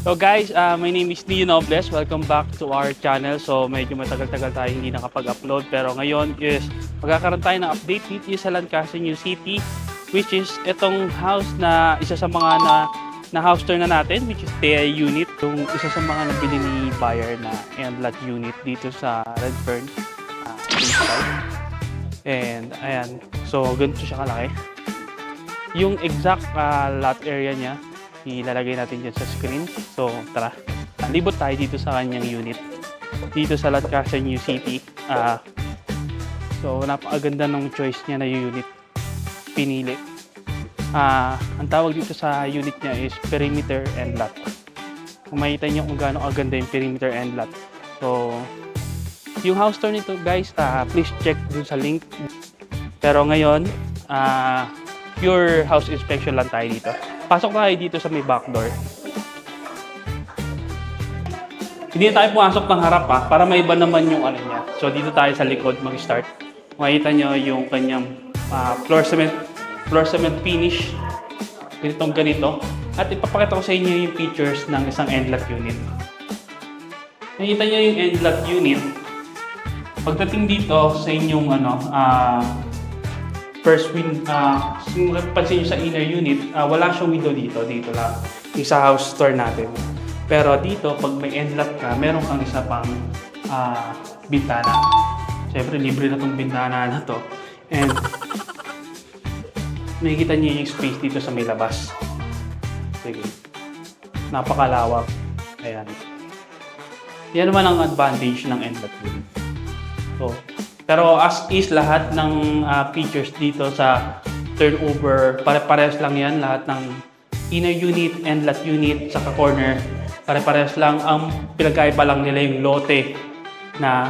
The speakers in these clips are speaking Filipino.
So guys, my name is Leo Nobles. Welcome back to our channel. So medyo matagal-tagal tayo hindi nakapag-upload. Pero ngayon is magkakaroon tayo ng update dito sa Lancaster New City, which is itong house na isa sa mga na house tour na natin, which is TI unit. Yung isa sa mga nabili ni buyer na end lot unit dito sa Redfern. And ayan, so ganito siya kalaki. Yung exact lot area niya, ilalagay natin dyan sa screen. So tara, libot tayo dito sa kanyang unit dito sa Lancaster New City. So napakaganda ng choice niya na unit pinili. Ang tawag dito sa unit niya is perimeter and lot. Kung makita niyo kung gaano kaganda yung perimeter and lot. So yung house tour nito guys, please check dun sa link. Pero ngayon, pure house inspection lang tayo dito. Pasok tayo dito sa may back door. Hindi tayo pumasok ng harap para may iba naman yung ano niya. So dito tayo sa likod mag-start. Makita nyo yung kanyang floor cement finish. Ganitong ganito. At ipapakita ko sa inyo yung features ng isang end lot unit. Nakita nyo yung end lot unit. Pagdating dito sa inyong first kung pansin nyo sa inner unit, wala siyang window dito lang. Yung sa house tour natin. Pero dito, pag may end lot ka, meron kang isa pang bintana. Siyempre, libre na tong bintana na to. And makikita niyo yung space dito sa may labas. Sige. Napakalawak. Ayan. Yan naman ang advantage ng end lot unit. So, pero as is, lahat ng features dito sa turnover, pare-parehas lang yan. Lahat ng inner unit, end lot unit, saka corner, pare-parehas lang. Ang pinagkaiba lang nila yung lote na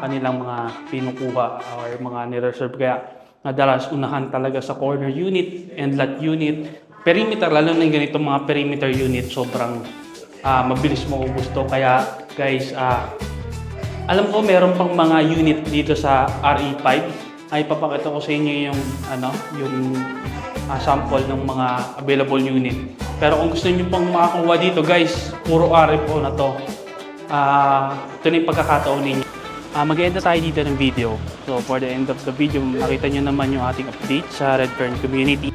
kanilang mga pinukuha or mga nireserve. Kaya madalas unahan talaga sa corner unit, end lot unit, perimeter, lalo na yung ganitong mga perimeter unit, sobrang mabilis mo gusto. Kaya guys, alam ko meron pang mga unit dito sa RE5. Ay papakita ko sa inyo yung sample ng mga available unit. Pero kung gusto niyo pang makakuha dito, guys, puro RFO na to. Ito na yung pagkakataon ninyo. Mag-end na tayo dito ng video. So for the end of the video, makita nyo naman yung ating update sa Redfern community.